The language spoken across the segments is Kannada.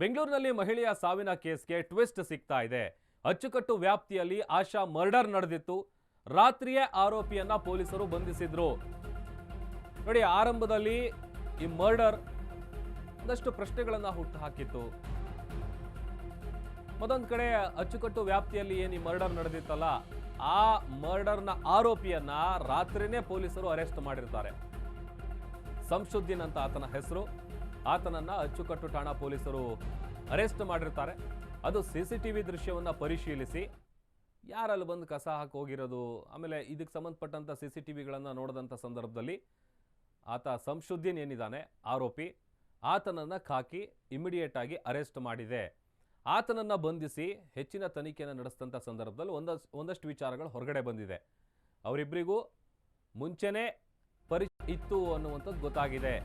ಬೆಂಗಳೂರಿನಲ್ಲಿ ಮಹಿಳೆಯ ಸಾವಿನ ಕೇಸ್ಗೆ ಟ್ವಿಸ್ಟ್ ಸಿಗ್ತಾ ಇದೆ. ಅಚ್ಚುಕಟ್ಟು ವ್ಯಾಪ್ತಿಯಲ್ಲಿ ಆಶಾ ಮರ್ಡರ್ ನಡೆದಿತ್ತು. ರಾತ್ರಿಯೇ ಆರೋಪಿಯನ್ನ ಪೊಲೀಸರು ಬಂಧಿಸಿದ್ರು. ನೋಡಿ, ಆರಂಭದಲ್ಲಿ ಈ ಮರ್ಡರ್ ಒಂದಷ್ಟು ಪ್ರಶ್ನೆಗಳನ್ನ ಹುಟ್ಟು ಹಾಕಿತ್ತು. ಮತ್ತೊಂದು ಕಡೆ ಅಚ್ಚುಕಟ್ಟು ವ್ಯಾಪ್ತಿಯಲ್ಲಿ ಏನು ಈ ಮರ್ಡರ್ ನಡೆದಿತ್ತಲ್ಲ, ಆ ಮರ್ಡರ್ನ ಆರೋಪಿಯನ್ನ ರಾತ್ರಿನೇ ಪೊಲೀಸರು ಅರೆಸ್ಟ್ ಮಾಡಿರ್ತಾರೆ. ಸಂಶುದ್ದೀನ್ ಅಂತ ಆತನ ಹೆಸರು. ಆತನನ್ನ ಅಚ್ಚುಕಟ್ಟು ಠಾಣಾ ಪೊಲೀಸರು ಅರೆಸ್ಟ್ ಮಾಡಿರ್ತಾರೆ. ಅದು ಸಿಸಿಟಿವಿ ದೃಶ್ಯವನ್ನ ಪರಿಶೀಲಿಸಿ ಯಾರಲ್ಲಿ ಬಂದು ಕಸ ಹಾಕಿ ಹೋಗಿರೋದು, ಆಮೇಲೆ ಇದಕ್ಕೆ ಸಂಬಂಧಪಟ್ಟಂತ ಸಿಸಿಟಿವಿಗಳನ್ನ ನೋಡಿದಂಥ ಸಂದರ್ಭದಲ್ಲಿ ಆತ ಸಂಶುದ್ದೀನ್ ಏನಿದ್ದಾನೆ ಆರೋಪಿ, ಆತನನ್ನ ಖಾಕಿ ಇಮಿಡಿಯೇಟ್ ಆಗಿ ಅರೆಸ್ಟ್ ಮಾಡಿದೆ. ಆತನನ್ನ ಬಂಧಿಸಿ ಹೆಚ್ಚಿನ ತನಿಖೆಯನ್ನು ನಡೆಸಿದಂಥ ಸಂದರ್ಭದಲ್ಲಿ ಒಂದಷ್ಟು ವಿಚಾರಗಳು ಹೊರಗಡೆ ಬಂದಿದೆ. ಅವರಿಬ್ಬರಿಗೂ ಮುಂಚೆನೇ ಪರಿಚಯ ಇತ್ತು ಅನ್ನುವಂಥದ್ದು ಗೊತ್ತಾಗಿದೆ.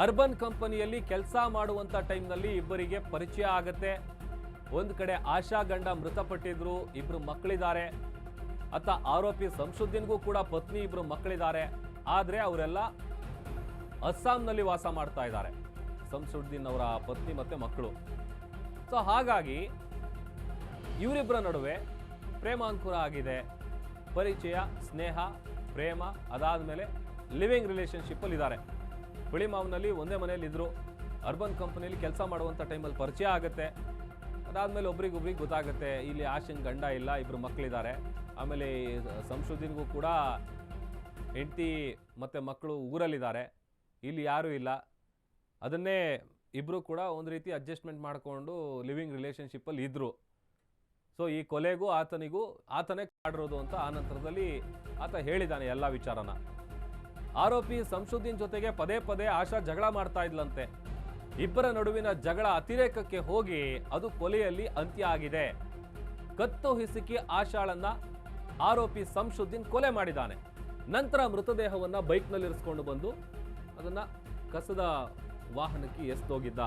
ಅರ್ಬನ್ ಕಂಪನಿಯಲ್ಲಿ ಕೆಲಸ ಮಾಡುವಂಥ ಟೈಮ್ನಲ್ಲಿ ಇಬ್ಬರಿಗೆ ಪರಿಚಯ ಆಗತ್ತೆ. ಒಂದು ಕಡೆ ಆಶಾ ಗಂಡ ಮೃತಪಟ್ಟಿದ್ರು, ಇಬ್ರು ಮಕ್ಕಳಿದ್ದಾರೆ. ಆತ ಆರೋಪಿ ಸಂಶುದ್ದೀನ್ಗೂ ಕೂಡ ಪತ್ನಿ, ಇಬ್ರು ಮಕ್ಕಳಿದ್ದಾರೆ. ಆದರೆ ಅವರೆಲ್ಲ ಅಸ್ಸಾಂನಲ್ಲಿ ವಾಸ ಮಾಡ್ತಾ ಇದ್ದಾರೆ, ಸಂಶುದ್ದೀನ್ ಅವರ ಪತ್ನಿ ಮತ್ತೆ ಮಕ್ಕಳು. ಸೊ ಹಾಗಾಗಿ ಇವರಿಬ್ಬರ ನಡುವೆ ಪ್ರೇಮಾಂಕುರ ಆಗಿದೆ. ಪರಿಚಯ, ಸ್ನೇಹ, ಪ್ರೇಮ, ಅದಾದಮೇಲೆ ಲಿವಿಂಗ್ ರಿಲೇಷನ್ಶಿಪ್ ಅಲ್ಲಿ ಇದ್ದಾರೆ. ಹುಳಿಮಾವ್ನಲ್ಲಿ ಒಂದೇ ಮನೆಯಲ್ಲಿ ಇದ್ರು. ಅರ್ಬನ್ ಕಂಪನಿಯಲ್ಲಿ ಕೆಲಸ ಮಾಡುವಂಥ ಟೈಮಲ್ಲಿ ಪರಿಚಯ ಆಗುತ್ತೆ. ಅದಾದಮೇಲೆ ಒಬ್ರಿಗೊಬ್ರಿಗೆ ಗೊತ್ತಾಗುತ್ತೆ, ಇಲ್ಲಿ ಆಶನ್ ಗಂಡ ಇಲ್ಲ, ಇಬ್ಬರು ಮಕ್ಕಳಿದ್ದಾರೆ. ಆಮೇಲೆ ಸಂಶುದ್ದೀನ್ಗೂ ಕೂಡ ಹೆಂಡತಿ ಮತ್ತು ಮಕ್ಕಳು ಊರಲ್ಲಿದ್ದಾರೆ, ಇಲ್ಲಿ ಯಾರೂ ಇಲ್ಲ. ಅದನ್ನೇ ಇಬ್ಬರು ಕೂಡ ಒಂದು ರೀತಿ ಅಡ್ಜಸ್ಟ್ಮೆಂಟ್ ಮಾಡಿಕೊಂಡು ಲಿವಿಂಗ್ ರಿಲೇಷನ್ಶಿಪ್ಪಲ್ಲಿ ಇದ್ದರು. ಸೊ ಈ ಕೊಲೆಗೂ ಆತನೇ ಮಾಡಿರೋದು ಅಂತ ಆ ನಂತರದಲ್ಲಿ ಆತ ಹೇಳಿದ್ದಾನೆ ಎಲ್ಲ ವಿಚಾರನ. ಆರೋಪಿ ಸಂಶುದ್ದೀನ್ ಜೊತೆಗೆ ಪದೇ ಪದೇ ಆಶಾ ಜಗಳ ಮಾಡ್ತಾ ಇದ್ಲಂತೆ. ಇಬ್ಬರ ನಡುವಿನ ಜಗಳ ಅತಿರೇಕಕ್ಕೆ ಹೋಗಿ ಅದು ಕೊಲೆಯಲ್ಲಿ ಅಂತ್ಯ ಆಗಿದೆ. ಕತ್ತು ಹಿಸುಕಿ ಆಶಾಳನ್ನ ಆರೋಪಿ ಸಂಶುದ್ದೀನ್ ಕೊಲೆ ಮಾಡಿದ್ದಾನೆ. ನಂತರ ಮೃತದೇಹವನ್ನ ಬೈಕ್ನಲ್ಲಿ ಇರಿಸ್ಕೊಂಡು ಬಂದು ಅದನ್ನ ಕಸದ ವಾಹನಕ್ಕೆ ಎಸ್ದೋಗಿದ್ದ.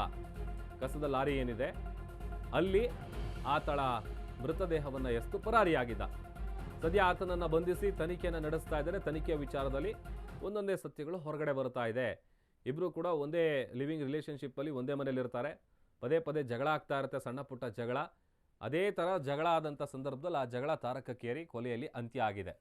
ಕಸದ ಲಾರಿ ಏನಿದೆ ಅಲ್ಲಿ ಆತಳ ಮೃತದೇಹವನ್ನ ಎಸ್ದು ಪರಾರಿಯಾಗಿದ್ದ. ಸದ್ಯ ಆತನನ್ನ ಬಂಧಿಸಿ ತನಿಖೆಯನ್ನು ನಡೆಸ್ತಾ ಇದ್ದಾರೆ. ತನಿಖೆಯ ವಿಚಾರದಲ್ಲಿ ಒಂದೊಂದೇ ಸತ್ಯಗಳು ಹೊರಗಡೆ ಬರ್ತಾ ಇದೆ. ಇಬ್ಬರು ಕೂಡ ಒಂದೇ ಲಿವಿಂಗ್ ರಿಲೇಷನ್ಶಿಪ್ಪಲ್ಲಿ ಒಂದೇ ಮನೇಲಿ ಇರ್ತಾರೆ. ಪದೇ ಪದೇ ಜಗಳ ಆಗ್ತಾ ಇರುತ್ತೆ, ಸಣ್ಣ ಪುಟ್ಟ ಜಗಳ. ಅದೇ ಥರ ಜಗಳ ಆದಂಥ ಸಂದರ್ಭದಲ್ಲಿ ಆ ಜಗಳ ತಾರಕಕ್ಕೇರಿ ಕೊಲೆಯಲ್ಲಿ ಅಂತ್ಯ ಆಗಿದೆ.